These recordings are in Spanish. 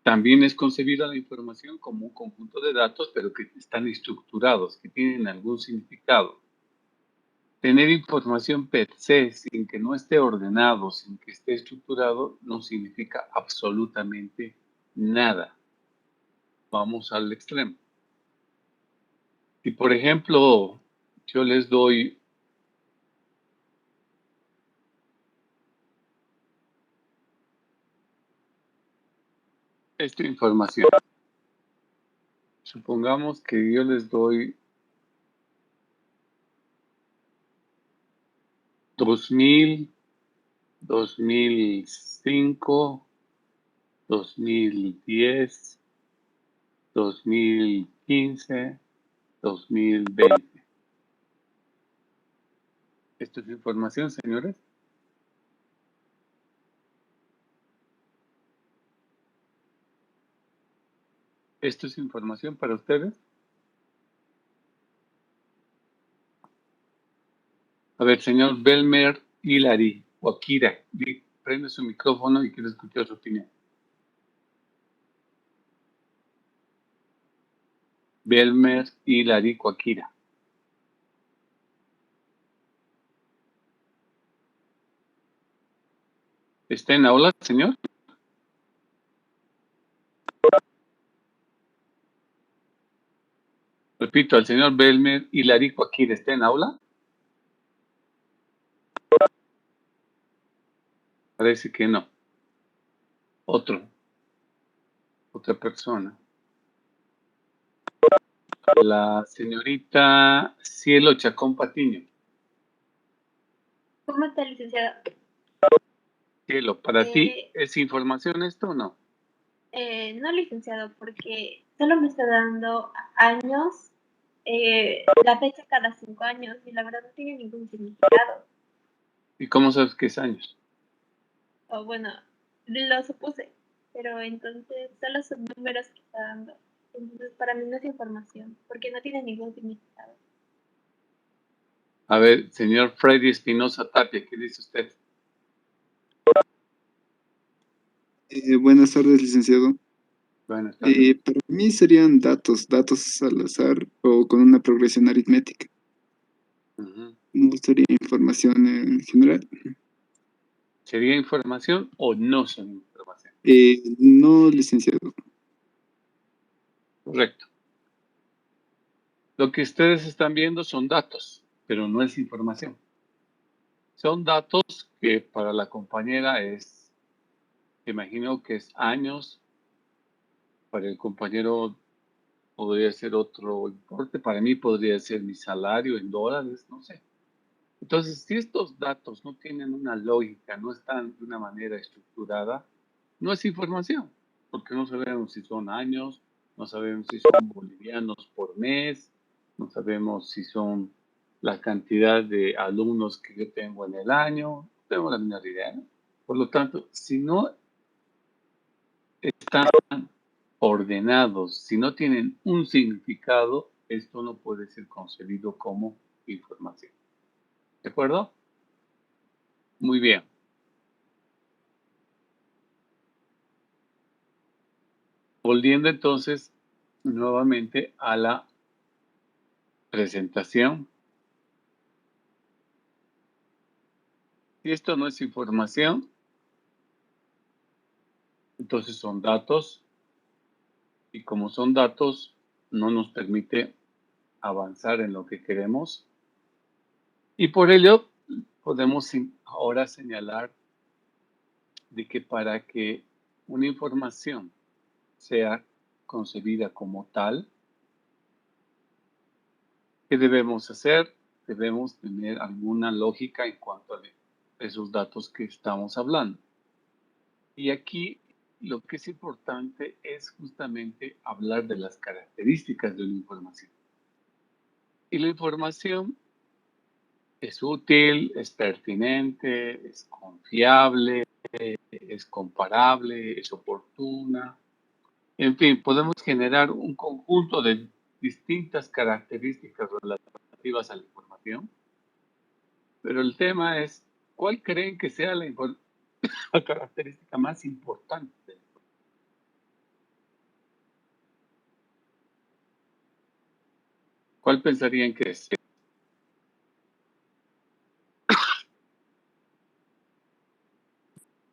También es concebida la información como un conjunto de datos, pero que están estructurados, que tienen algún significado. Tener información per se, sin que no esté ordenado, sin que esté estructurado, no significa absolutamente nada. Vamos al extremo. Si, por ejemplo, yo les doy esta información, supongamos que yo les doy 2000, 2005, 2010, 2015, 2020. ¿Esto es información, señores? ¿Esto es información para ustedes? A ver, señor Belmer Hilary o Akira, prende su micrófono y quiero escuchar su opinión. Belmer Hilary o Akira. ¿Está en aula, señor? Repito, al señor Belmer Hilary o Akira, ¿está en aula? Parece que no. Otra persona. La señorita Cielo Chacón Patiño. ¿Cómo está, licenciado? Cielo, ¿para ti es información esto o no? No, licenciado, porque solo me está dando años, la fecha cada 5 años, y la verdad no tiene ningún significado. ¿Y cómo sabes que es años? O bueno, lo supuse, pero entonces solo son números que está dando. Entonces para mí no es información, porque no tiene ningún significado. A ver, señor Freddy Espinosa Tapia, ¿qué dice usted? Buenas tardes, licenciado. Buenas tardes. Para mí serían datos al azar o con una progresión aritmética. Me gustaría información en general. ¿Sería información o no son información? No, licenciado. Correcto. Lo que ustedes están viendo son datos, pero no es información. Son datos que para la compañera imagino que es años, para el compañero podría ser otro importe, para mí podría ser mi salario en dólares, no sé. Entonces, si estos datos no tienen una lógica, no están de una manera estructurada, no es información, porque no sabemos si son años, no sabemos si son bolivianos por mes, no sabemos si son la cantidad de alumnos que yo tengo en el año, no tengo la menor idea, ¿no? Por lo tanto, si no están ordenados, si no tienen un significado, esto no puede ser concebido como información. ¿De acuerdo? Muy bien. Volviendo entonces nuevamente a la presentación. Si esto no es información, entonces son datos, y como son datos, no nos permite avanzar en lo que queremos. Y por ello podemos ahora señalar de que para que una información sea concebida como tal, ¿qué debemos hacer? Debemos tener alguna lógica en cuanto a esos datos que estamos hablando. Y aquí lo que es importante es justamente hablar de las características de una información. Y la información es útil, es pertinente, es confiable, es comparable, es oportuna. En fin, podemos generar un conjunto de distintas características relativas a la información. Pero el tema es, ¿cuál creen que sea la característica más importante? ¿Cuál pensarían que es?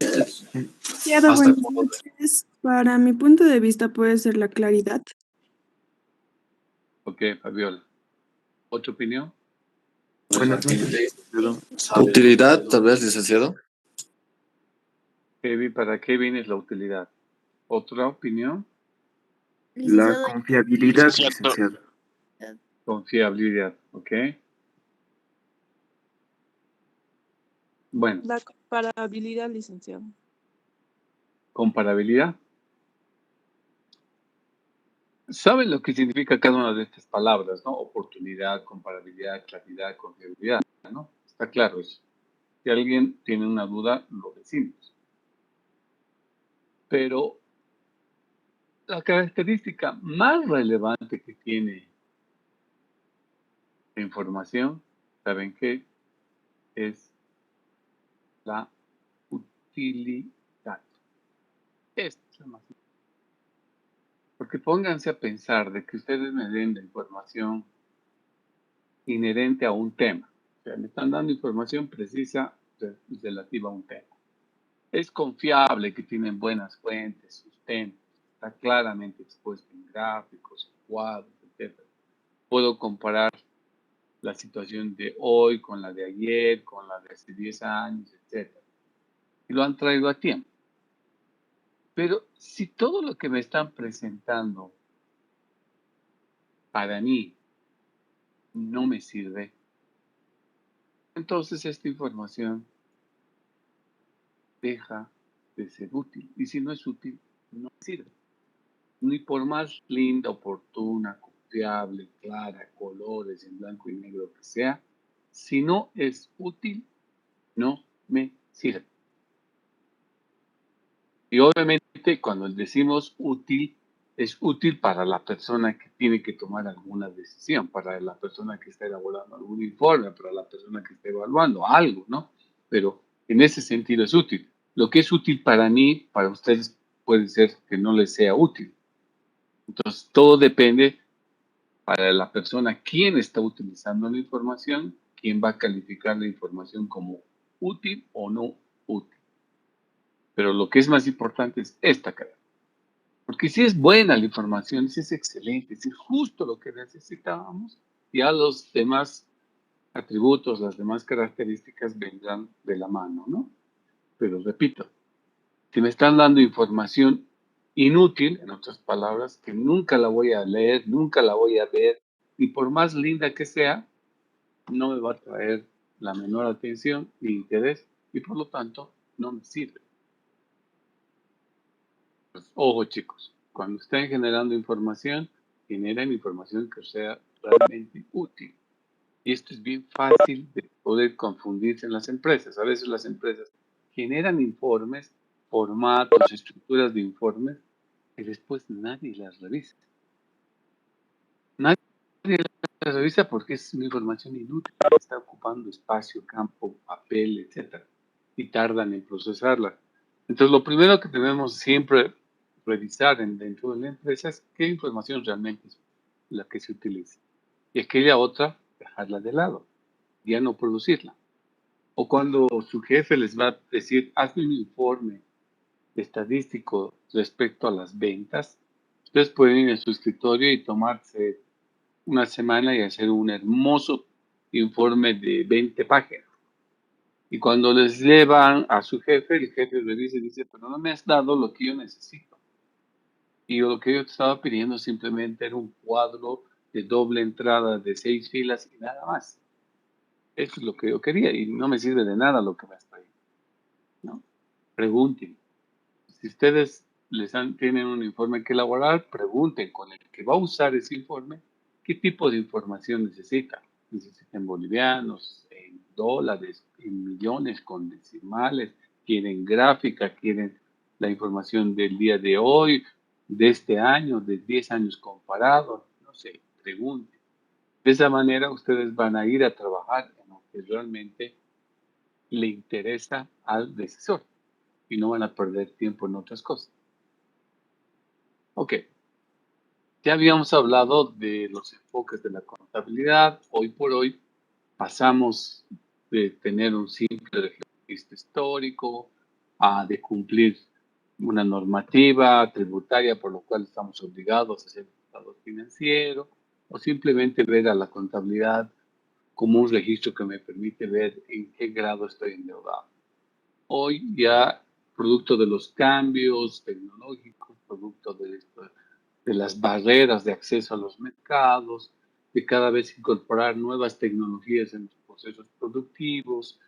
Demasiado buenas noches. Para mi punto de vista puede ser la claridad. Ok, Fabiola. ¿Otra opinión? Buenas noches. Utilidad, tal vez, licenciado. Kevin, ¿para qué viene la utilidad? ¿Otra opinión? La confiabilidad, licenciado. Confiabilidad, ¿ok? Bueno, La comparabilidad, licenciado. comparabilidad. ¿Saben lo que significa cada una de estas palabras, no? Oportunidad, comparabilidad, claridad, confiabilidad, ¿no? Está claro eso. Si alguien tiene una duda, lo decimos. Pero la característica más relevante que tiene la información, ¿saben qué? Es la utilidad. Esto es lo más importante. Porque pónganse a pensar de que ustedes me den la información inherente a un tema. O sea, me están dando información precisa relativa a un tema. Es confiable, que tienen buenas fuentes, sustento, está claramente expuesto en gráficos, cuadros, etc. Puedo comparar la situación de hoy con la de ayer, con la de hace 10 años, etc. Y lo han traído a tiempo. Pero si todo lo que me están presentando para mí no me sirve, entonces esta información deja de ser útil. Y si no es útil, no sirve. Ni por más linda, oportuna, confiable, clara, colores en blanco y negro que sea, si no es útil, no me sirve. Y obviamente cuando decimos útil, es útil para la persona que tiene que tomar alguna decisión, para la persona que está elaborando algún informe, para la persona que está evaluando algo, ¿no? Pero en ese sentido es útil. Lo que es útil para mí, para ustedes puede ser que no les sea útil. Entonces, todo depende para la persona quién está utilizando la información, quién va a calificar la información como útil o no útil. Pero lo que es más importante es esta cara. Porque si es buena la información, si es excelente, si es justo lo que necesitábamos, ya los demás atributos, las demás características vendrán de la mano, ¿no? Pero repito, si me están dando información inútil, en otras palabras, que nunca la voy a leer, nunca la voy a ver, y por más linda que sea, no me va a traer la menor atención ni interés, y por lo tanto no me sirve. Pues, ojo chicos, cuando estén generando información, generen información que sea realmente útil. Y esto es bien fácil de poder confundirse en las empresas. A veces las empresas generan informes, formatos, estructuras de informes, y después nadie las revisa. Nadie las revisa porque es una información inútil, está ocupando espacio, campo, papel, etc. Y tardan en procesarla. Entonces, lo primero que debemos siempre revisar dentro de la empresa es qué información realmente es la que se utiliza. Y aquella otra, dejarla de lado, ya no producirla. O cuando su jefe les va a decir, hazme un informe estadístico respecto a las ventas, ustedes pueden ir a su escritorio y tomarse una semana y hacer un hermoso informe de 20 páginas. Y cuando les llevan a su jefe, el jefe le dice, pero no me has dado lo que yo necesito. Y lo que yo te estaba pidiendo simplemente era un cuadro de doble entrada de 6 filas y nada más. Eso es lo que yo quería y no me sirve de nada lo que me has traído, ¿no? Pregunten. Si ustedes tienen un informe que elaborar, pregunten con el que va a usar ese informe qué tipo de información necesita. Necesitan bolivianos, en dólares, en millones, con decimales, quieren gráfica, quieren la información del día de hoy, de este año, de 10 años comparados, no sé, pregunten. De esa manera ustedes van a ir a trabajar en lo que realmente le interesa al decisor y no van a perder tiempo en otras cosas. Ok. Ya habíamos hablado de los enfoques de la contabilidad. Hoy por hoy pasamos de tener un simple registro histórico a de cumplir una normativa tributaria por lo cual estamos obligados a hacer un estado financiero o simplemente ver a la contabilidad como un registro que me permite ver en qué grado estoy endeudado. Hoy ya, producto de los cambios tecnológicos, producto de las barreras de acceso a los mercados, de cada vez incorporar nuevas tecnologías en los procesos productivos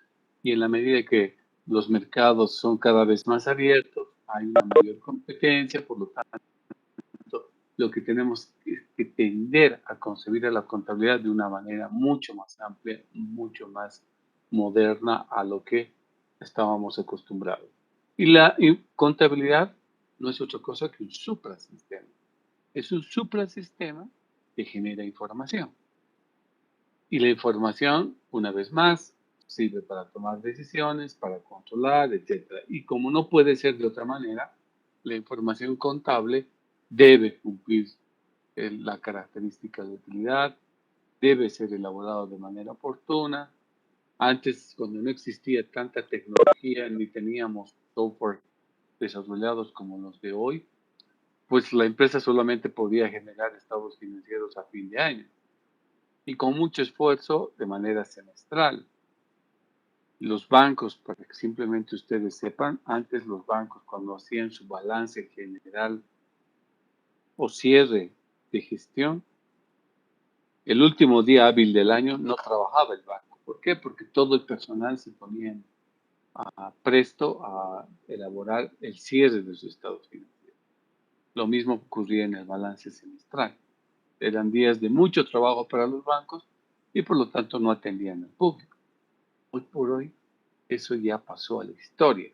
y en la medida que los mercados son cada vez más abiertos, hay una mayor competencia, por lo tanto, lo que tenemos es que tender a concebir a la contabilidad de una manera mucho más amplia, mucho más moderna a lo que estábamos acostumbrados. Y la contabilidad no es otra cosa que un suprasistema. Es un suprasistema que genera información. Y la información, una vez más, sirve para tomar decisiones, para controlar, etc. Y como no puede ser de otra manera, la información contable debe cumplir la característica de utilidad, debe ser elaborado de manera oportuna. Antes, cuando no existía tanta tecnología ni teníamos software desarrollados como los de hoy, pues la empresa solamente podía generar estados financieros a fin de año y con mucho esfuerzo de manera semestral. Los bancos, para que simplemente ustedes sepan, antes los bancos cuando hacían su balance general o cierre de gestión, el último día hábil del año no trabajaba el banco. ¿Por qué? Porque todo el personal se ponía presto a elaborar el cierre de su estado financiero. Lo mismo ocurría en el balance semestral. Eran días de mucho trabajo para los bancos y por lo tanto no atendían al público. Hoy por hoy eso ya pasó a la historia,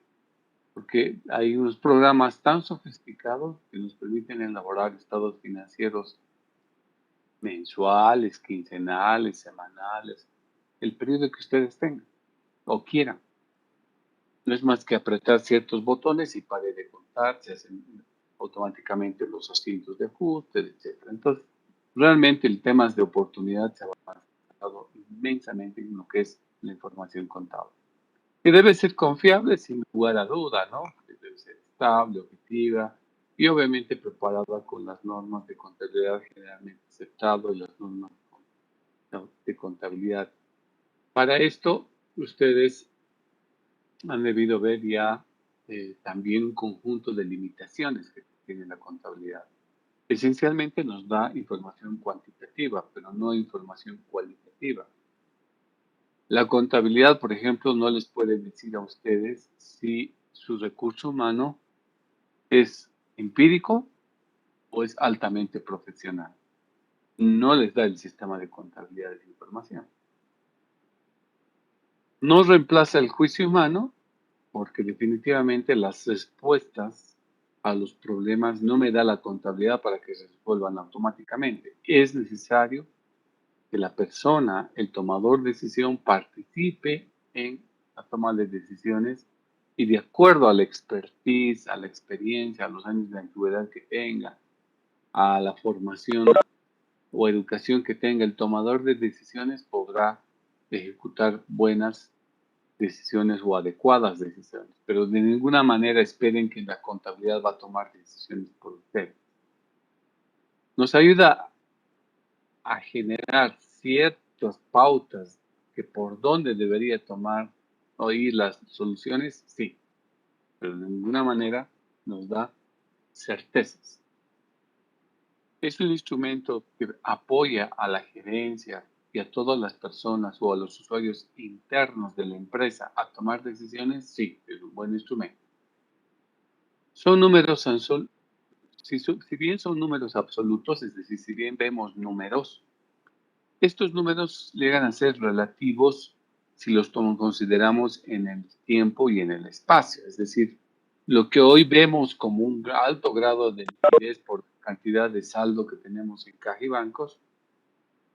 porque hay unos programas tan sofisticados que nos permiten elaborar estados financieros mensuales, quincenales, semanales, el periodo que ustedes tengan o quieran. No es más que apretar ciertos botones y pare de contar, se hacen automáticamente los asientos de ajuste, etc. Entonces, realmente el tema de oportunidad se ha avanzado inmensamente en lo que es la información contable. Que debe ser confiable sin lugar a duda, ¿no? Debe ser estable, objetiva y obviamente preparada con las normas de contabilidad generalmente aceptadas y las normas de contabilidad. Para esto, ustedes han debido ver ya también un conjunto de limitaciones que tiene la contabilidad. Esencialmente nos da información cuantitativa, pero no información cualitativa. La contabilidad, por ejemplo, no les puede decir a ustedes si su recurso humano es empírico o es altamente profesional. No les da el sistema de contabilidad de información. No reemplaza el juicio humano porque definitivamente las respuestas a los problemas no me da la contabilidad para que se resuelvan automáticamente. Es necesario que la persona, el tomador de decisión, participe en la toma de decisiones y de acuerdo a la expertise, a la experiencia, a los años de antigüedad que tenga, a la formación o educación que tenga el tomador de decisiones, podrá ejecutar buenas decisiones o adecuadas decisiones, pero de ninguna manera esperen que la contabilidad va a tomar decisiones por ustedes. Nos ayuda a generar ciertas pautas que por dónde debería tomar o ir las soluciones, sí, pero de ninguna manera nos da certezas. Es un instrumento que apoya a la gerencia y a todas las personas o a los usuarios internos de la empresa a tomar decisiones, sí, es un buen instrumento. Son números, si bien son números absolutos, es decir, si bien vemos números, estos números llegan a ser relativos si los consideramos en el tiempo y en el espacio. Es decir, lo que hoy vemos como un alto grado de liquidez por cantidad de saldo que tenemos en caja y bancos,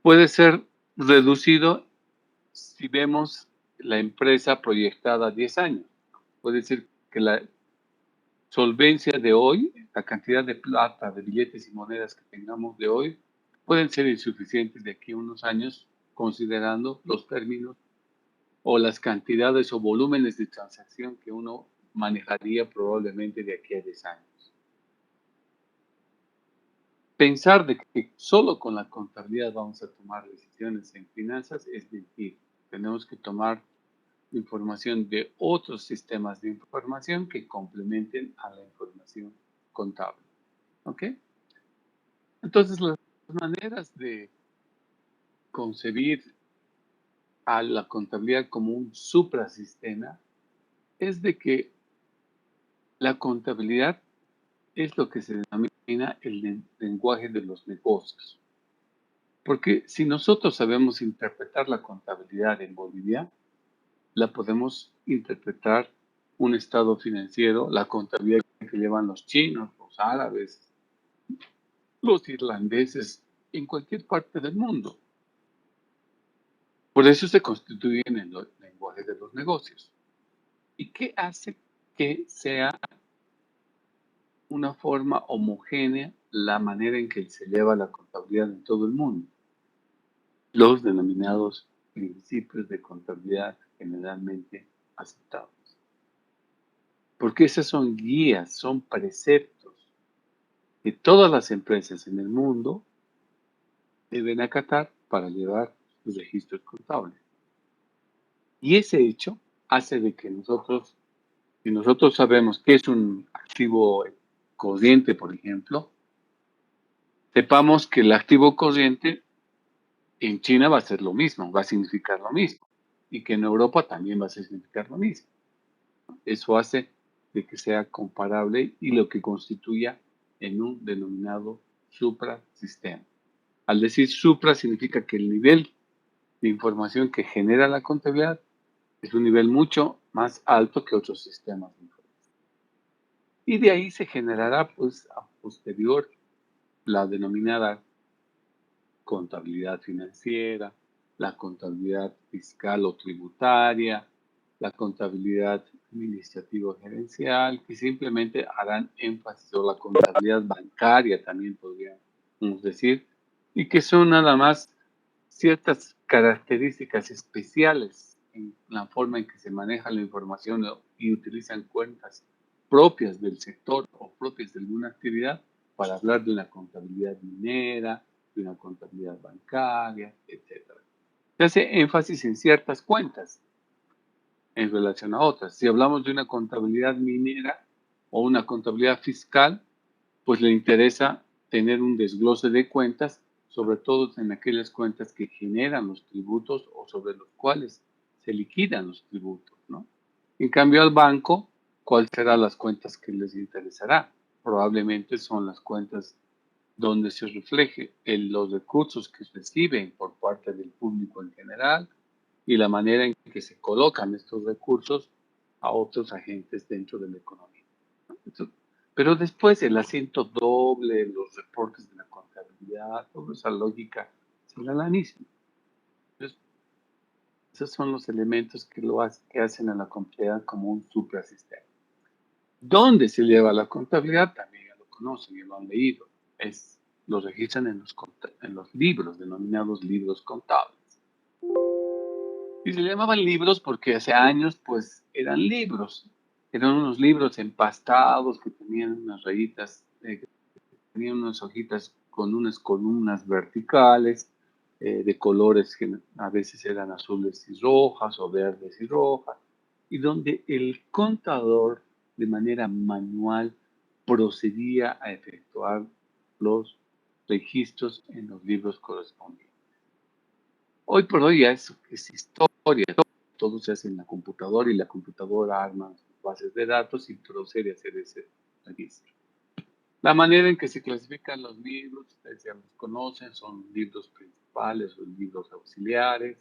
puede ser reducido si vemos la empresa proyectada a 10 años. Puede decir que la solvencia de hoy la cantidad de plata, de billetes y monedas que tengamos de hoy pueden ser insuficientes de aquí a unos años, considerando los términos o las cantidades o volúmenes de transacción que uno manejaría probablemente de aquí a 10 años. Pensar de que solo con la contabilidad vamos a tomar decisiones en finanzas es mentir. Tenemos que tomar información de otros sistemas de información que complementen a la información contable. ¿Ok? Entonces, las maneras de concebir a la contabilidad como un suprasistema es de que la contabilidad es lo que se denomina el lenguaje de los negocios. Porque si nosotros sabemos interpretar la contabilidad en Bolivia, la podemos interpretar un estado financiero, la contabilidad que llevan los chinos, los árabes, los irlandeses, en cualquier parte del mundo. Por eso se constituyen en el lenguaje de los negocios. ¿Y qué hace que sea una forma homogénea la manera en que se lleva la contabilidad en todo el mundo? Los denominados principios de contabilidad generalmente aceptados. Porque esas son guías, son preceptos que todas las empresas en el mundo deben acatar para llevar sus registros contables. Y ese hecho hace de que nosotros, si nosotros sabemos qué es un activo corriente, por ejemplo, sepamos que el activo corriente en China va a ser lo mismo, va a significar lo mismo, y que en Europa también va a significar lo mismo. Eso hace de que sea comparable y lo que constituya en un denominado suprasistema. Al decir supra significa que el nivel de información que genera la contabilidad es un nivel mucho más alto que otros sistemas de información. Y de ahí se generará, pues, a posterior, la denominada contabilidad financiera, la contabilidad fiscal o tributaria, la contabilidad administrativa gerencial, que simplemente harán énfasis, o la contabilidad bancaria también podríamos decir, y que son nada más ciertas características especiales en la forma en que se maneja la información y utilizan cuentas propias del sector o propias de alguna actividad para hablar de una contabilidad minera, de una contabilidad bancaria, etc. Se hace énfasis en ciertas cuentas en relación a otras. Si hablamos de una contabilidad minera o una contabilidad fiscal, pues le interesa tener un desglose de cuentas, sobre todo en aquellas cuentas que generan los tributos o sobre los cuales se liquidan los tributos, ¿no? En cambio, al banco, ¿cuáles serán las cuentas que les interesará? Probablemente son las cuentas donde se refleje los recursos que se reciben por parte del público en general y la manera en que se colocan estos recursos a otros agentes dentro de la economía. Pero después el asiento doble, los reportes de la contabilidad, toda esa lógica será la misma. Entonces, esos son los elementos que hacen a la contabilidad como un suprasistema. ¿Dónde se lleva la contabilidad? También ya lo conocen, ya lo han leído. Lo registran en los libros, denominados libros contables. Y se llamaban libros porque hace años, pues, eran libros. Eran unos libros empastados que tenían unas rayitas, tenían unas hojitas con unas columnas verticales de colores que a veces eran azules y rojas o verdes y rojas, y donde el contador de manera manual procedía a efectuar los registros en los libros correspondientes. Hoy por hoy ya eso es historia, todo se hace en la computadora y la computadora arma sus bases de datos y procede a hacer ese registro. La manera en que se clasifican los libros, ustedes ya los conocen, son libros principales o libros auxiliares.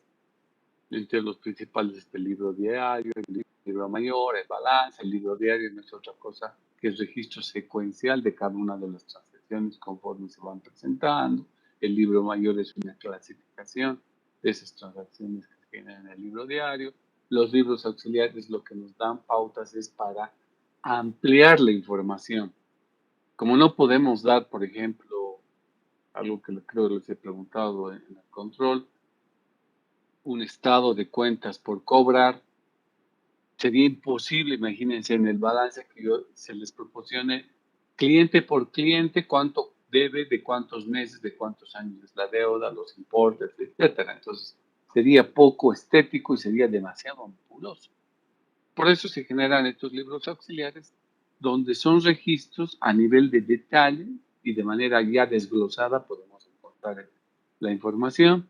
Entre los principales está el libro diario, el libro mayor, el balance. El libro diario no es otra cosa que el registro secuencial de cada una de las transacciones conforme se van presentando. El libro mayor es una clasificación de esas transacciones que vienen en el libro diario. Los libros auxiliares lo que nos dan pautas es para ampliar la información. como no podemos dar, por ejemplo, algo que creo les he preguntado en el control, un estado de cuentas por cobrar, sería imposible, imagínense, en el balance que se les proporcione cliente por cliente cuánto debe, de cuántos meses, de cuántos años es la deuda, los importes, etcétera. Entonces, sería poco estético y sería demasiado ampuloso. Por eso se generan estos libros auxiliares donde son registros a nivel de detalle y de manera ya desglosada podemos encontrar la información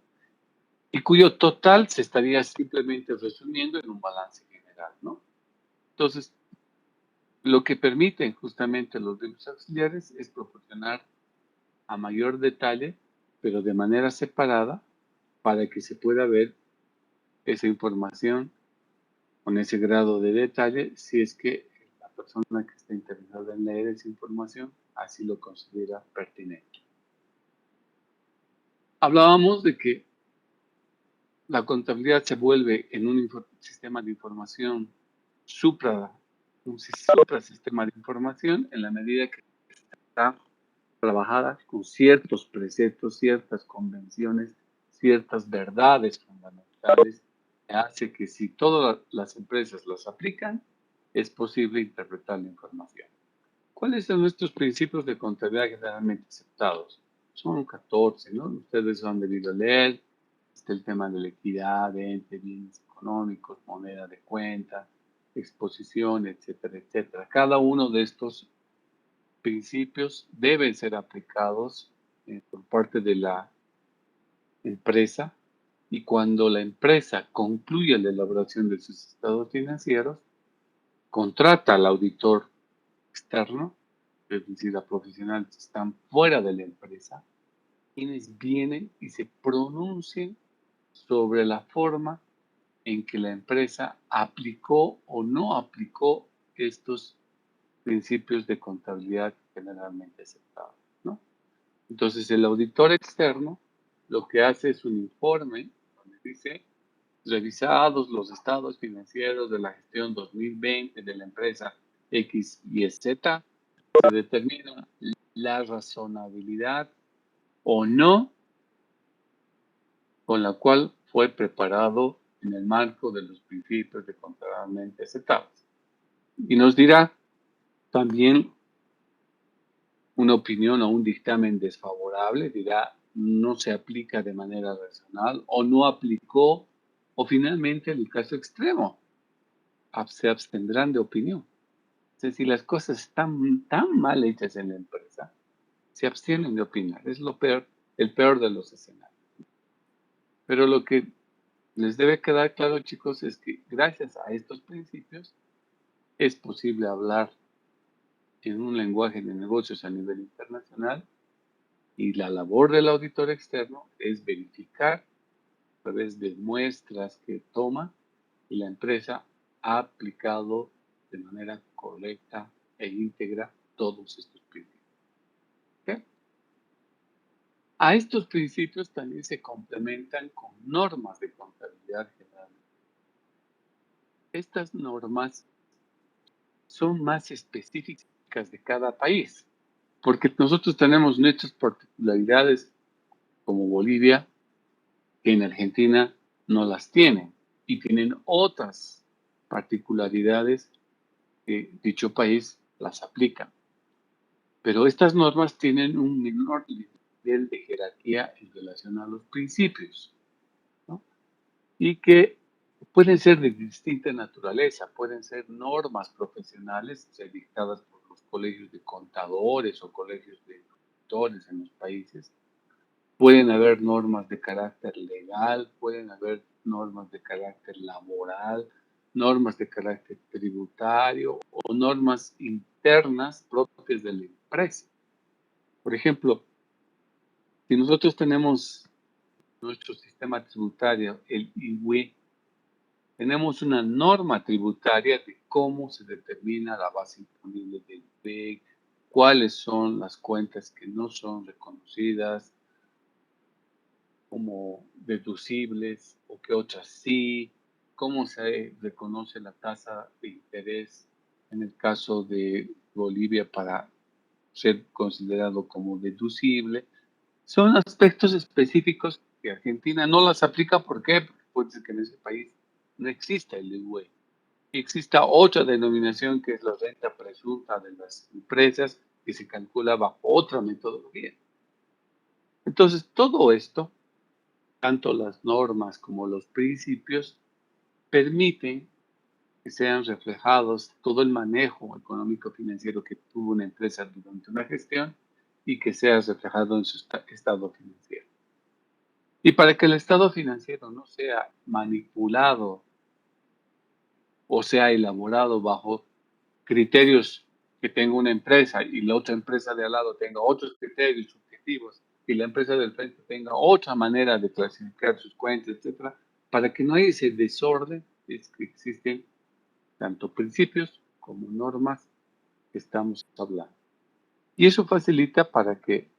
y cuyo total se estaría simplemente resumiendo en un balance general, ¿no? Entonces, lo que permiten justamente los libros auxiliares es proporcionar a mayor detalle, pero de manera separada, para que se pueda ver esa información con ese grado de detalle, si es que la persona que está interesada en leer esa información así lo considera pertinente. Hablábamos de que la contabilidad se vuelve en un sistema de información un sistema de información en la medida que está trabajada con ciertos preceptos, ciertas convenciones, ciertas verdades fundamentales, que hace que si todas las empresas las aplican, es posible interpretar la información. ¿Cuáles son nuestros principios de contabilidad generalmente aceptados? Son 14, ¿no? Ustedes han debido leer. Está el tema de la equidad, de ente, bienes económicos, moneda de cuenta, exposición, etcétera, etcétera. Cada uno de estos principios deben ser aplicados por parte de la empresa y cuando la empresa concluye la elaboración de sus estados financieros, contrata al auditor externo, es decir, a profesionales que están fuera de la empresa, quienes vienen y se pronuncian sobre la forma en que la empresa aplicó o no aplicó estos principios de contabilidad generalmente aceptados, ¿no? Entonces, el auditor externo lo que hace es un informe donde dice, revisados los estados financieros de la gestión 2020 de la empresa X y Z, se determina la razonabilidad o no con la cual fue preparado en el marco de los principios de contabilidad aceptados. Y nos dirá también una opinión o un dictamen desfavorable, dirá no se aplica de manera racional o no aplicó, o finalmente en el caso extremo, se abstendrán de opinión. Es decir, las cosas están tan mal hechas en la empresa, se abstienen de opinar. Es lo peor, el peor de los escenarios. Pero lo que les debe quedar claro, chicos, es que gracias a estos principios es posible hablar en un lenguaje de negocios a nivel internacional y la labor del auditor externo es verificar a través de muestras que toma y la empresa ha aplicado de manera correcta e íntegra todos estos principios. ¿Okay? A estos principios también se complementan con normas de contabilidad general. Estas normas son más específicas de cada país, porque nosotros tenemos nuestras particularidades como Bolivia, que en Argentina no las tienen, y tienen otras particularidades que dicho país las aplica. Pero estas normas tienen un menor nivel de jerarquía en relación a los principios, ¿no? Y que pueden ser de distinta naturaleza, pueden ser normas profesionales dictadas por los colegios de contadores o colegios de auditores en los países. Pueden haber normas de carácter legal, pueden haber normas de carácter laboral, normas de carácter tributario o normas internas propias de la empresa. Por ejemplo, si nosotros tenemos nuestro sistema tributario, el IWE, tenemos una norma tributaria de cómo se determina la base imponible del IWE, cuáles son las cuentas que no son reconocidas como deducibles o que otras sí, cómo se reconoce la tasa de interés en el caso de Bolivia para ser considerado como deducible. Son aspectos específicos que Argentina no las aplica. ¿Por qué? Porque puede ser que en ese país no exista el IUE. Exista otra denominación que es la renta presunta de las empresas, que se calcula bajo otra metodología. Entonces, todo esto, tanto las normas como los principios, permiten que sean reflejados todo el manejo económico financiero que tuvo una empresa durante una gestión y que sea reflejado en su estado financiero. Y para que el estado financiero no sea manipulado o sea elaborado bajo criterios que tenga una empresa y la otra empresa de al lado tenga otros criterios subjetivos y la empresa del frente tenga otra manera de clasificar sus cuentas, etcétera, para que no haya ese desorden, es que existen tanto principios como normas que estamos hablando. Y eso facilita para que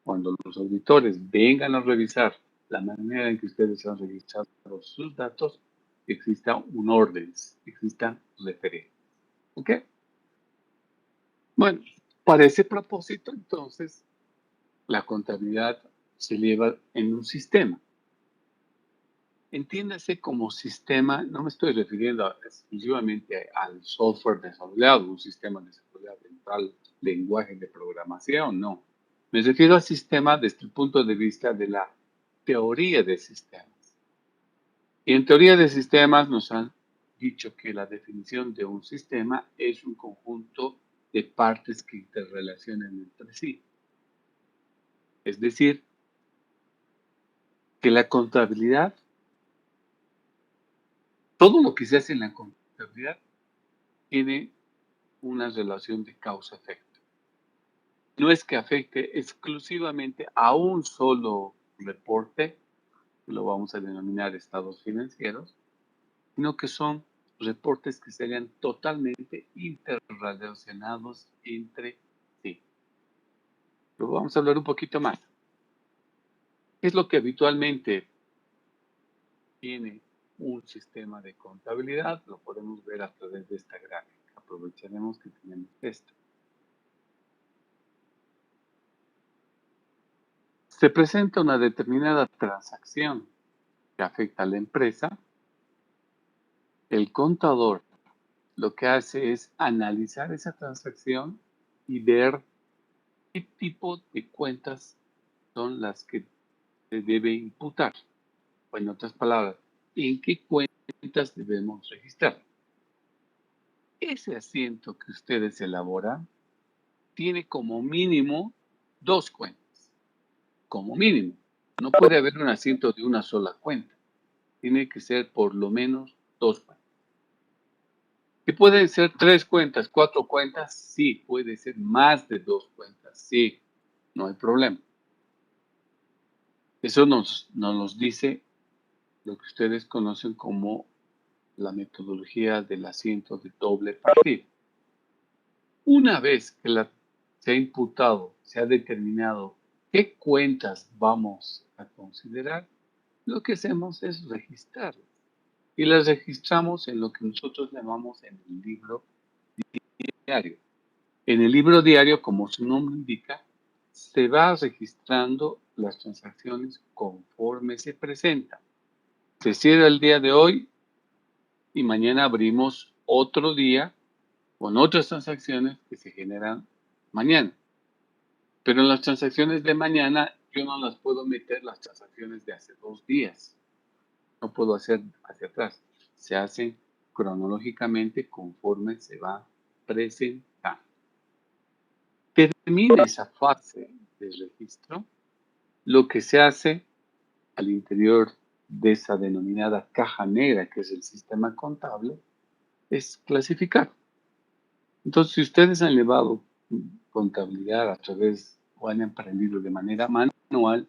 cuando los auditores vengan a revisar la manera en que ustedes han registrado sus datos, exista un orden, existan referencias. ¿Ok? Bueno, para ese propósito, entonces, la contabilidad se lleva en un sistema. Entiéndase como sistema, no me estoy refiriendo exclusivamente al software desarrollado, un sistema desarrollado en tal lenguaje de programación, no. Me refiero al sistema desde el punto de vista de la teoría de sistemas. Y en teoría de sistemas nos han dicho que la definición de un sistema es un conjunto de partes que interrelacionan entre sí. Es decir, que la contabilidad, todo lo que se hace en la contabilidad tiene una relación de causa-efecto. No es que afecte exclusivamente a un solo reporte, que lo vamos a denominar estados financieros, sino que son reportes que serían totalmente interrelacionados entre sí. Pero vamos a hablar un poquito más. ¿Qué es lo que habitualmente tiene un sistema de contabilidad? Lo podemos ver a través de esta gráfica. Aprovecharemos que tenemos esto. Se presenta una determinada transacción que afecta a la empresa. El contador lo que hace es analizar esa transacción y ver qué tipo de cuentas son las que se debe imputar. O en otras palabras, ¿en qué cuentas debemos registrar? Ese asiento que ustedes elaboran tiene como mínimo 2 cuentas. Como mínimo. No puede haber un asiento de una sola cuenta. Tiene que ser por lo menos 2 cuentas. ¿Que pueden ser 3 cuentas, 4 cuentas? Sí. Puede ser más de 2 cuentas. Sí. No hay problema. Eso nos dice lo que ustedes conocen como la metodología del asiento de doble partida. Una vez que se ha imputado, se ha determinado qué cuentas vamos a considerar, lo que hacemos es registrarlas. Y las registramos en lo que nosotros llamamos en el libro diario. En el libro diario, como su nombre indica, se va registrando las transacciones conforme se presentan. Se cierra el día de hoy y mañana abrimos otro día con otras transacciones que se generan mañana. Pero en las transacciones de mañana yo no las puedo meter las transacciones de hace 2 días. No puedo hacer hacia atrás. Se hacen cronológicamente conforme se va presentando. Termina esa fase de registro. Lo que se hace al interior de esa denominada caja negra, que es el sistema contable, es clasificar. Entonces, si ustedes han llevado contabilidad a través o han aprendido de manera manual,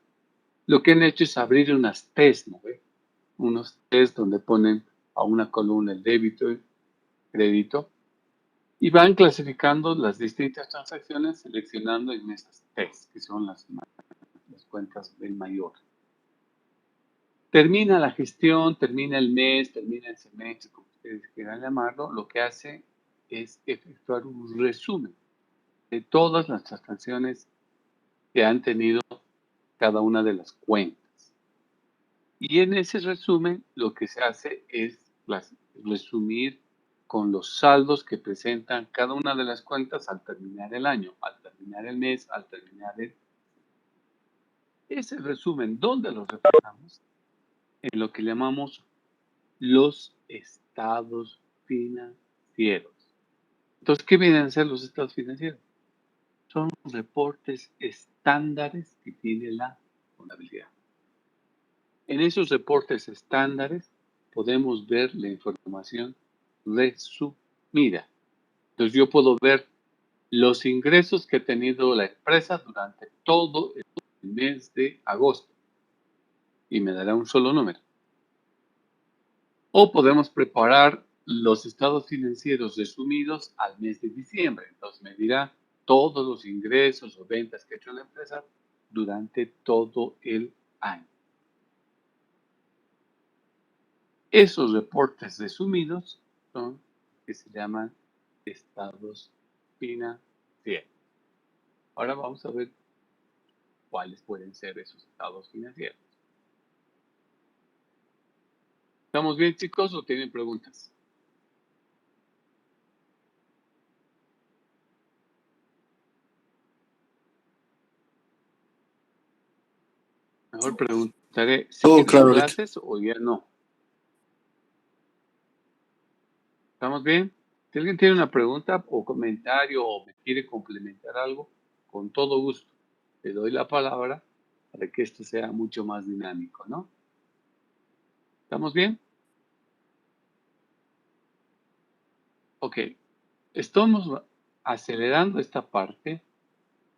lo que han hecho es abrir unas test, ¿no? Unos test donde ponen a una columna el débito y crédito y van clasificando las distintas transacciones seleccionando en esas test, que son las cuentas del mayor. Termina la gestión, termina el mes, termina el semestre, como ustedes quieran llamarlo, lo que hace es efectuar un resumen de todas las transacciones que han tenido cada una de las cuentas. Y en ese resumen lo que se hace es resumir con los saldos que presentan cada una de las cuentas al terminar el año, al terminar el mes, al terminar el... Ese resumen, ¿dónde lo reflejamos? En lo que llamamos los estados financieros. Entonces, ¿qué vienen a ser los estados financieros? Son reportes estándares que tiene la contabilidad. En esos reportes estándares podemos ver la información resumida. Entonces yo puedo ver los ingresos que ha tenido la empresa durante todo el mes de agosto y me dará un solo número. O podemos preparar los estados financieros resumidos al mes de diciembre. Entonces me dirá todos los ingresos o ventas que ha hecho la empresa durante todo el año. Esos reportes resumidos son que se llaman estados financieros. Ahora vamos a ver cuáles pueden ser esos estados financieros. ¿Estamos bien, chicos, o tienen preguntas? Mejor preguntaré, ¿siguen claro, en Rick. clases o ya no? ¿Estamos bien? Si alguien tiene una pregunta o comentario o me quiere complementar algo, con todo gusto. Le doy la palabra para que esto sea mucho más dinámico, ¿no? ¿Estamos bien? Ok. Estamos acelerando esta parte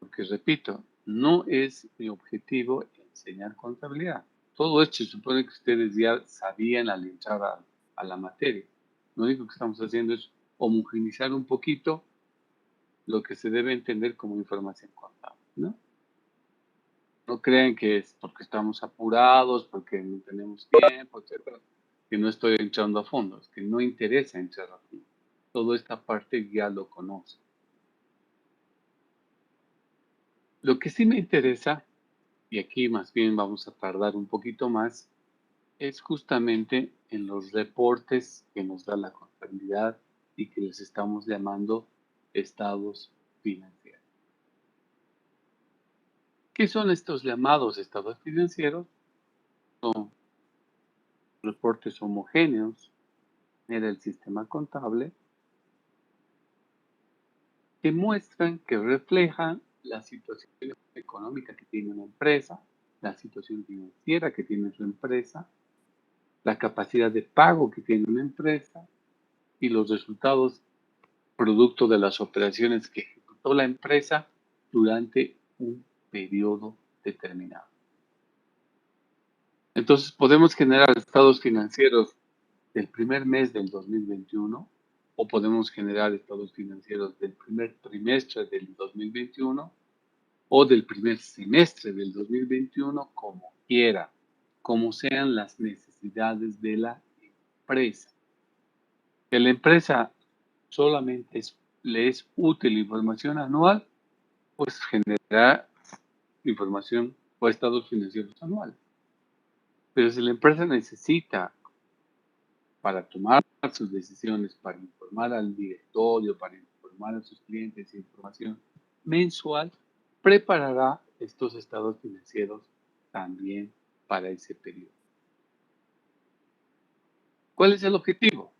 porque, repito, no es mi objetivo enseñar contabilidad. Todo esto se supone que ustedes ya sabían al entrar a la materia. Lo único que estamos haciendo es homogeneizar un poquito lo que se debe entender como información contable, ¿no? No crean que es porque estamos apurados, porque no tenemos tiempo, etcétera, que no estoy entrando a fondo, es que no interesa entrar a fondo. Toda esta parte ya lo conozco. Lo que sí me interesa, y aquí más bien vamos a tardar un poquito más, es justamente en los reportes que nos da la contabilidad y que les estamos llamando estados financieros. ¿Qué son estos llamados estados financieros? Son reportes homogéneos en el sistema contable que muestran, que reflejan la situación económica que tiene una empresa, la situación financiera que tiene su empresa, la capacidad de pago que tiene una empresa y los resultados producto de las operaciones que ejecutó la empresa durante un periodo determinado. Entonces podemos generar estados financieros del primer mes del 2021 o podemos generar estados financieros del primer trimestre del 2021 o del primer semestre del 2021, como quiera, como sean las necesidades de la empresa. Que la empresa solamente le es útil información anual, pues generar información o estados financieros anuales. Pero si la empresa necesita para tomar sus decisiones, para informar al directorio, para informar a sus clientes, información mensual, preparará estos estados financieros también para ese periodo. ¿Cuál es el objetivo?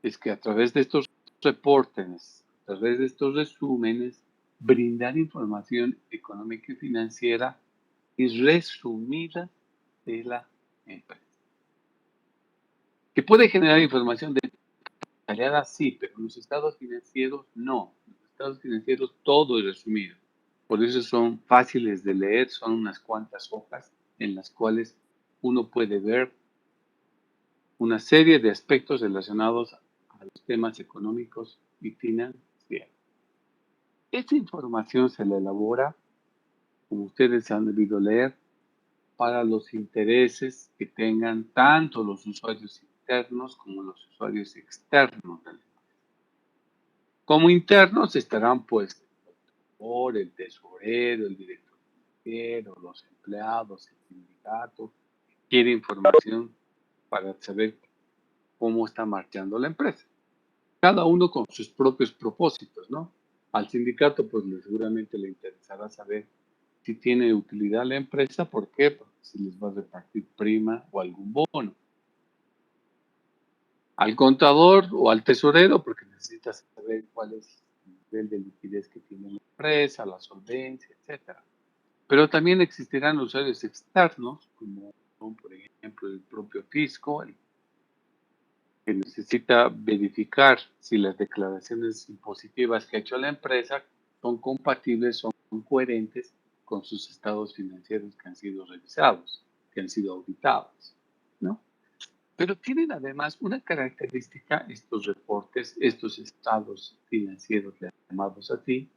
Es que a través de estos reportes, a través de estos resúmenes, brindar información económica y financiera y resumida de la empresa. Que puede generar información detallada, sí, pero los estados financieros no. Los estados financieros todo es resumido. Por eso son fáciles de leer, son unas cuantas hojas en las cuales uno puede ver una serie de aspectos relacionados a los temas económicos y financieros. Esta información se la elabora, como ustedes han debido leer, para los intereses que tengan tanto los usuarios internos como los usuarios externos. Como internos estarán pues contador, el tesorero, el director financiero, los empleados, el sindicato, quiere información para saber cómo está marchando la empresa. Cada uno con sus propios propósitos, ¿no? Al sindicato, pues seguramente le interesará saber si tiene utilidad la empresa. ¿Por qué? Porque si les va a repartir prima o algún bono. Al contador o al tesorero, porque necesita saber cuál es el nivel de liquidez que tiene la empresa, la solvencia, etcétera. Pero también existirán usuarios externos, como son, por ejemplo, el propio fisco, que necesita verificar si las declaraciones impositivas que ha hecho la empresa son compatibles, son coherentes con sus estados financieros que han sido revisados, que han sido auditados, ¿no? Pero tienen además una característica estos reportes, estos estados financieros llamados así,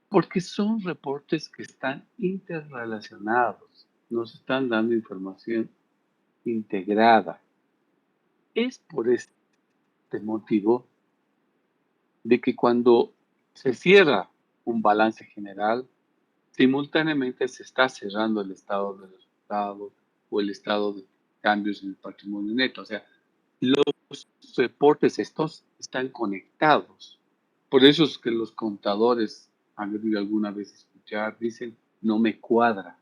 porque son reportes que están interrelacionados, nos están dando información integrada. Es por este motivo de que cuando se cierra un balance general, simultáneamente se está cerrando el estado de resultados o el estado de cambios en el patrimonio neto. O sea, los reportes estos están conectados. Por eso es que los contadores, han debido alguna vez escuchar, dicen, no me cuadra,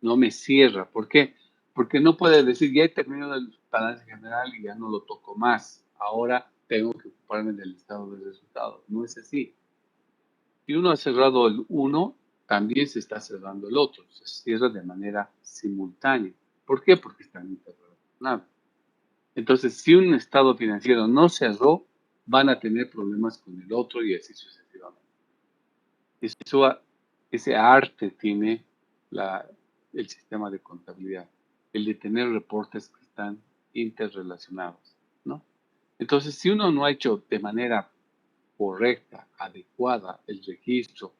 no me cierra. ¿Por qué? Porque no puede decir, ya he terminado el balance general y ya no lo toco más. Ahora tengo que ocuparme del estado de resultados. No es así. Si uno ha cerrado el uno, también se está cerrando el otro. Se cierra de manera simultánea. ¿Por qué? Porque están interrelacionados. Entonces, si un estado financiero no cerró, van a tener problemas con el otro y así sucesivamente. Ese arte tiene el sistema de contabilidad, el de tener reportes que están interrelacionados, ¿no? Entonces, si uno no ha hecho de manera correcta, adecuada, el registro,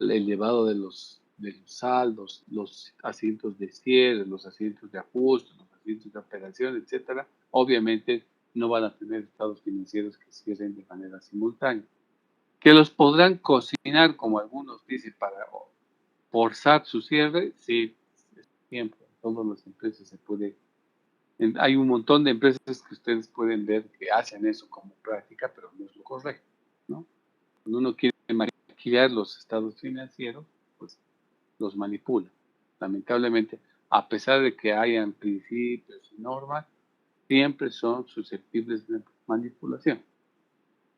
el llevado de los saldos, los asientos de cierre, los asientos de ajuste, los asientos de operación, etcétera, obviamente no van a tener estados financieros que cierren de manera simultánea. Que los podrán cocinar, como algunos dicen, para forzar su cierre, sí, siempre, en todas las empresas se puede. Hay un montón de empresas que ustedes pueden ver que hacen eso como práctica, pero no es lo correcto, ¿no? Cuando uno quiere maquillar los estados financieros, pues los manipula. Lamentablemente, a pesar de que hayan principios y normas, siempre son susceptibles de manipulación.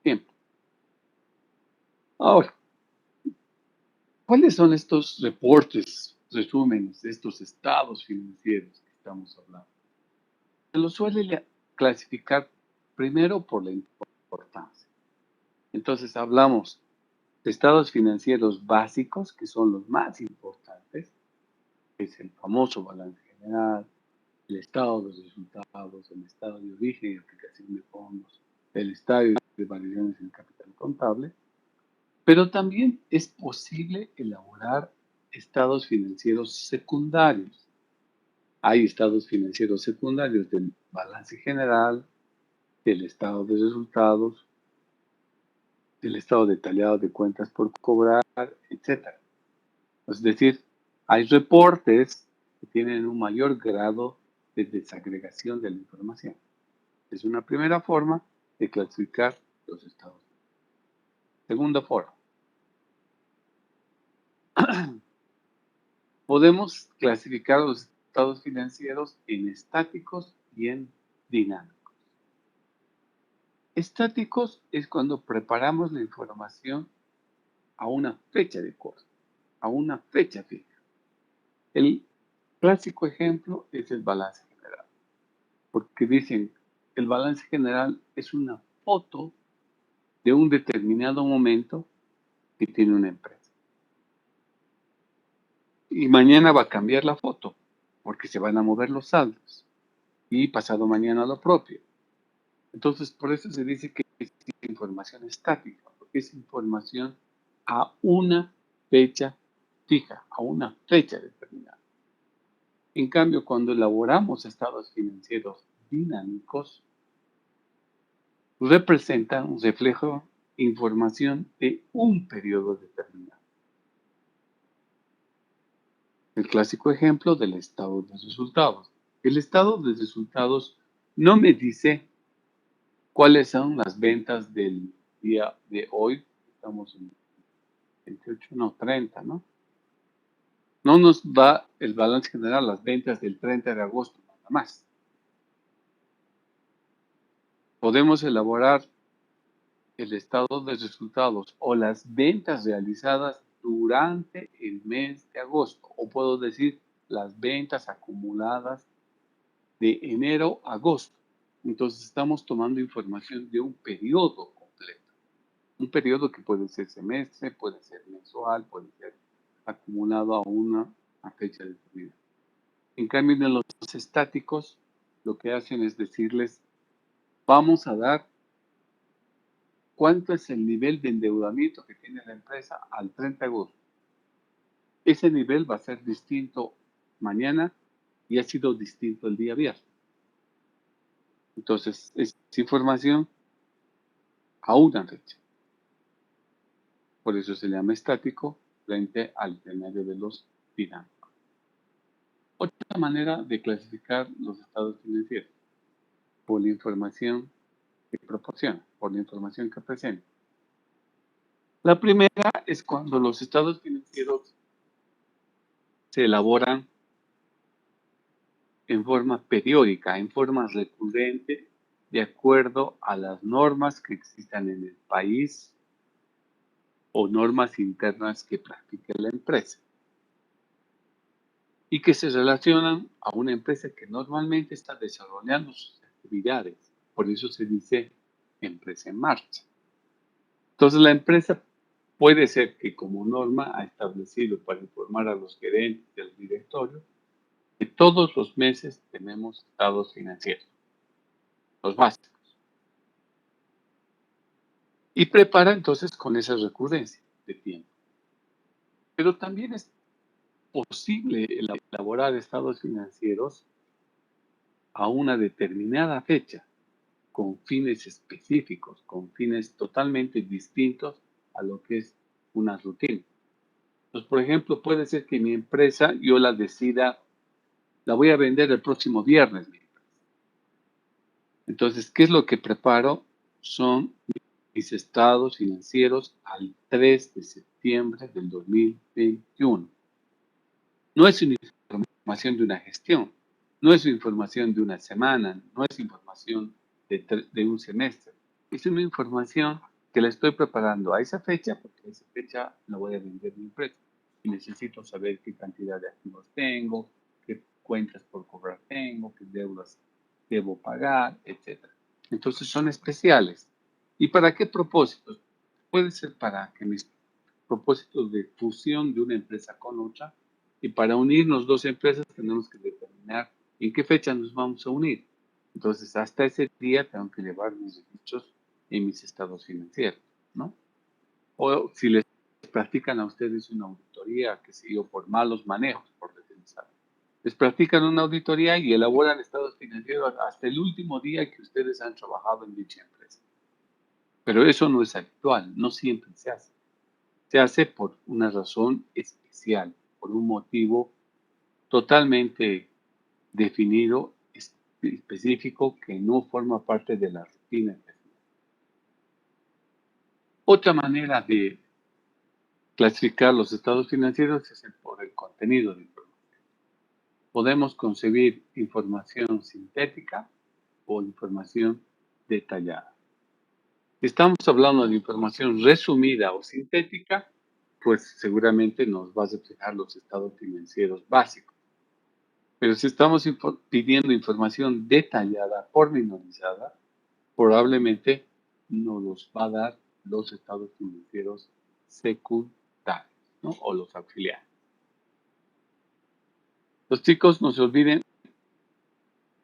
Siempre. Ahora, ¿cuáles son estos reportes, resúmenes de estos estados financieros que estamos hablando? Se los suele clasificar primero por la importancia. Entonces hablamos de estados financieros básicos, que son los más importantes, que es el famoso balance general, el estado de resultados, el estado de origen y aplicación de fondos, el estado de variaciones en capital contable, pero también es posible elaborar estados financieros secundarios. Hay estados financieros secundarios del balance general, del estado de resultados, del estado detallado de cuentas por cobrar, etc. Es decir, hay reportes que tienen un mayor grado de desagregación de la información. Es una primera forma de clasificar los estados. Segunda forma. Podemos clasificar los estados financieros en estáticos y en dinámicos. Estáticos es cuando preparamos la información a una fecha de corte, a una fecha fija. El clásico ejemplo es el balance general, porque dicen el balance general es una foto de un determinado momento que tiene una empresa. Y mañana va a cambiar la foto, porque se van a mover los saldos. Y pasado mañana lo propio. Entonces, por eso se dice que es información estática, porque es información a una fecha fija, a una fecha determinada. En cambio, cuando elaboramos estados financieros dinámicos, representan un reflejo información de un periodo determinado. El clásico ejemplo del estado de resultados. El estado de resultados no me dice cuáles son las ventas del día de hoy. Estamos en 28, no, 30, ¿no? No nos da el balance general, las ventas del 30 de agosto, nada más. Podemos elaborar el estado de resultados o las ventas realizadas durante el mes de agosto, o puedo decir las ventas acumuladas de enero a agosto. Entonces estamos tomando información de un periodo completo, un periodo que puede ser semestre, puede ser mensual, puede ser acumulado a una fecha determinada. En cambio, en los estáticos, lo que hacen es decirles, vamos a dar cuánto es el nivel de endeudamiento que tiene la empresa al 30 de agosto. Ese nivel va a ser distinto mañana y ha sido distinto el día viernes. Entonces, es información a una fecha. Por eso se llama estático frente al escenario de los dinámicos. Otra manera de clasificar los estados financieros, por la información que proporciona, por la información que presenta. La primera es cuando los estados financieros se elaboran en forma periódica, en forma recurrente, de acuerdo a las normas que existan en el país o normas internas que practique la empresa y que se relacionan a una empresa que normalmente está desarrollando sus actividades. Por eso se dice empresa en marcha. Entonces la empresa puede ser que como norma ha establecido para informar a los gerentes y al directorio que todos los meses tenemos estados financieros, los básicos. Y prepara entonces con esa recurrencia de tiempo. Pero también es posible elaborar estados financieros a una determinada fecha, con fines específicos, con fines totalmente distintos a lo que es una rutina. Entonces, por ejemplo, puede ser que mi empresa yo la decida, la voy a vender el próximo viernes. Entonces, ¿qué es lo que preparo? Son mis estados financieros al 3 de septiembre del 2021. No es una información de una gestión, no es información de una semana, no es información de un semestre. Es una información que la estoy preparando a esa fecha, porque a esa fecha la voy a vender mi empresa. Y necesito saber qué cantidad de activos tengo, qué cuentas por cobrar tengo, qué deudas debo pagar, etc. Entonces son especiales. ¿Y para qué propósitos? Puede ser para que mis propósitos de fusión de una empresa con otra, y para unirnos dos empresas tenemos que determinar en qué fecha nos vamos a unir. Entonces, hasta ese día tengo que llevar mis registros en mis estados financieros, ¿no? O si les practican a ustedes una auditoría, que sé yo, por malos manejos, por defensar. Les practican una auditoría y elaboran estados financieros hasta el último día que ustedes han trabajado en dicha empresa. Pero eso no es habitual, no siempre se hace. Se hace por una razón especial, por un motivo totalmente definido, específico, que no forma parte de la rutina. Otra manera de clasificar los estados financieros es por el contenido de información. Podemos concebir información sintética o información detallada. Si estamos hablando de información resumida o sintética, pues seguramente nos va a reflejar los estados financieros básicos. Pero si estamos pidiendo información detallada, pormenorizada, probablemente nos los va a dar los estados financieros secundarios, ¿no? O los auxiliares. Los chicos, no se olviden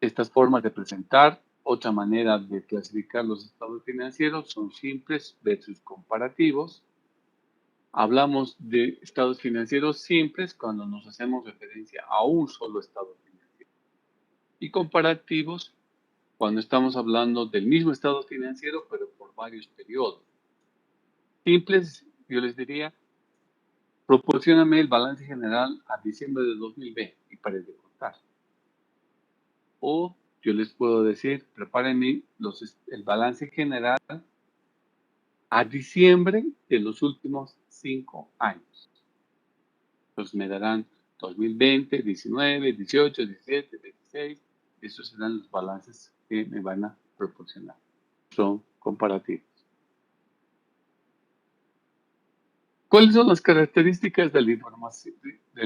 estas formas de presentar. Otra manera de clasificar los estados financieros son simples versus comparativos. Hablamos de estados financieros simples cuando nos hacemos referencia a un solo estado financiero. Y comparativos cuando estamos hablando del mismo estado financiero, pero por varios periodos. simples, yo les diría, proporcióname el balance general a diciembre de 2020 y pare de contar. O yo les puedo decir, prepárenme el balance general a diciembre de los últimos 5 años. Entonces me darán 2020, 19, 18, 17, 16. Esos serán los balances que me van a proporcionar. Son comparativos. ¿Cuáles son las características de la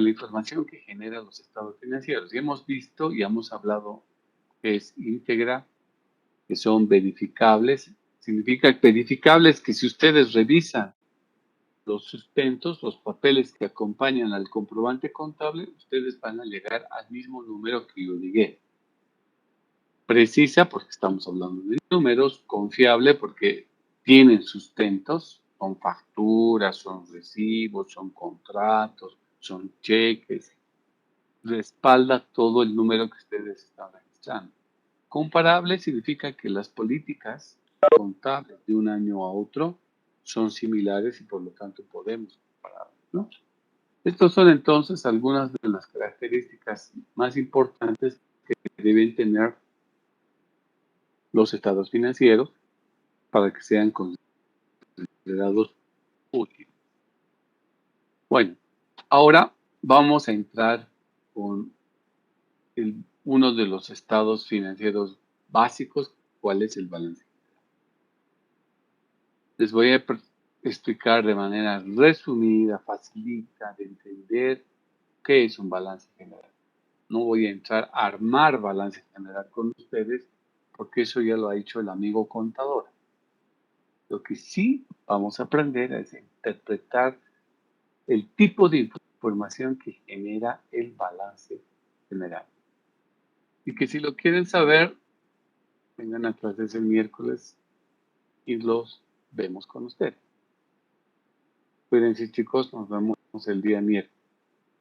información que generan los estados financieros? Y hemos visto y hemos hablado que es íntegra, que son verificables. Significa verificables que si ustedes revisan los sustentos, los papeles que acompañan al comprobante contable, ustedes van a llegar al mismo número que yo llegué. Precisa, porque estamos hablando de números. Confiable, porque tienen sustentos. Son facturas, son recibos, son contratos, son cheques. Respalda todo el número que ustedes están registrando. Comparable significa que las políticas contables de un año a otro son similares y por lo tanto podemos compararlas, ¿no? Estos son entonces algunas de las características más importantes que deben tener los estados financieros para que sean considerados útiles. Bueno, ahora vamos a entrar con uno de los estados financieros básicos, ¿cuál es el balance? Les voy a explicar de manera resumida, facilita de entender qué es un balance general. No voy a entrar a armar balance general con ustedes, porque eso ya lo ha hecho el amigo contador. Lo que sí vamos a aprender es a interpretar el tipo de información que genera el balance general. Y que si lo quieren saber, vengan a clases el miércoles y los vemos con ustedes. Cuídense, chicos, nos vemos el día miércoles.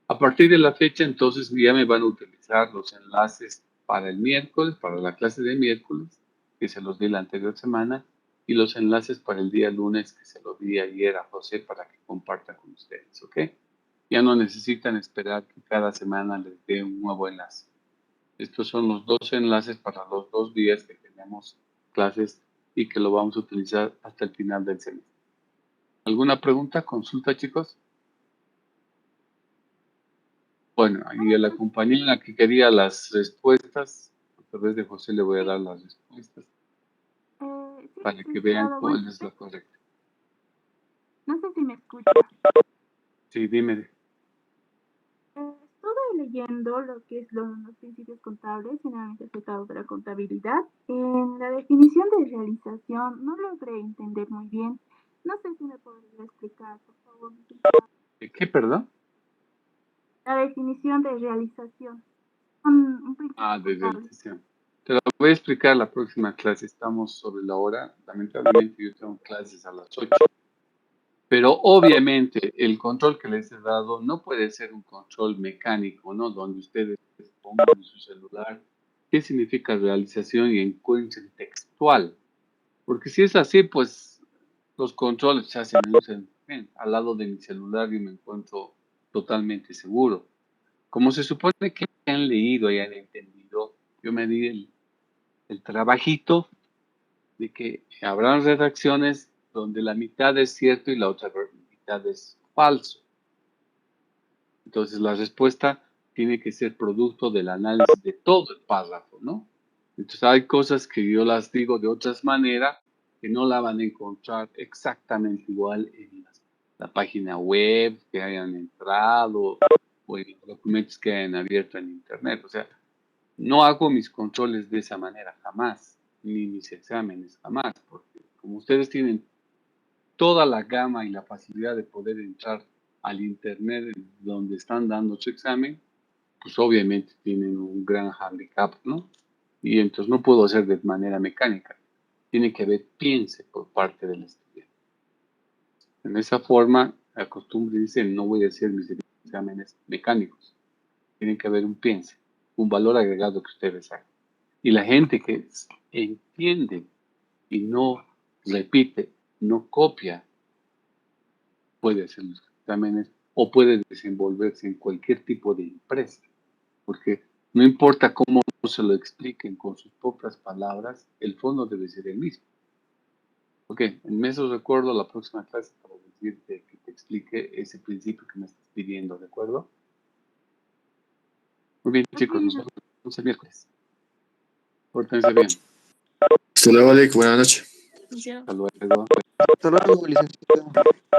A partir de la fecha, entonces, ya me van a utilizar los enlaces para el miércoles, para la clase de miércoles, que se los di la anterior semana, y los enlaces para el día lunes, que se los di ayer a José para que comparta con ustedes, ¿ok? Ya no necesitan esperar que cada semana les dé un nuevo enlace. Estos son los 2 enlaces para los 2 días que tenemos clases y que lo vamos a utilizar hasta el final del semestre. ¿Alguna pregunta, consulta, chicos? Bueno, y a la compañera que quería las respuestas, a través de José le voy a dar las respuestas para que vean cuál es la correcta. No sé si me escucha. Sí, dime. Estuve leyendo lo que es los principios contables, finalmente aceptados de la contabilidad. En la definición de realización no logré entender muy bien. No sé si me podría explicar, por favor. ¿Qué, perdón? La definición de realización. Un principio De contable. realización. Te lo voy a explicar la próxima clase. Estamos sobre la hora. Lamentablemente yo tengo clases a las 8. Pero obviamente el control que les he dado no puede ser un control mecánico, ¿no? Donde ustedes pongan en su celular qué significa realización y encuentren textual. Porque si es así, pues los controles se hacen al lado de mi celular y me encuentro totalmente seguro. Como se supone que han leído y han entendido, yo me di el trabajito de que habrán redacciones donde la mitad es cierto y la otra mitad es falso. Entonces la respuesta tiene que ser producto del análisis de todo el párrafo, ¿no? Entonces hay cosas que yo las digo de otras maneras que no la van a encontrar exactamente igual en la página web que hayan entrado o en los documentos que hayan abierto en internet. O sea, no hago mis controles de esa manera jamás, ni mis exámenes jamás, porque como ustedes tienen toda la gama y la facilidad de poder entrar al internet donde están dando su examen, pues obviamente tienen un gran handicap, ¿no? Y entonces no puedo hacer de manera mecánica. Tiene que haber piense por parte del estudiante. En esa forma, la costumbre dice, no voy a hacer mis exámenes mecánicos. Tiene que haber un piense, un valor agregado que ustedes hagan. Y la gente que entiende y no repite, no copia, puede hacer los exámenes o puede desenvolverse en cualquier tipo de empresa, porque no importa cómo se lo expliquen con sus propias palabras, el fondo debe ser el mismo. Ok, en eso recuerdo la próxima clase para decirte que te explique ese principio que me estás pidiendo, ¿de acuerdo? Muy bien, chicos, nos vemos el miércoles. Pórtense bien. Hasta luego, Alec. Buenas noches. Hasta luego. Hasta luego, licenciado. Hasta luego.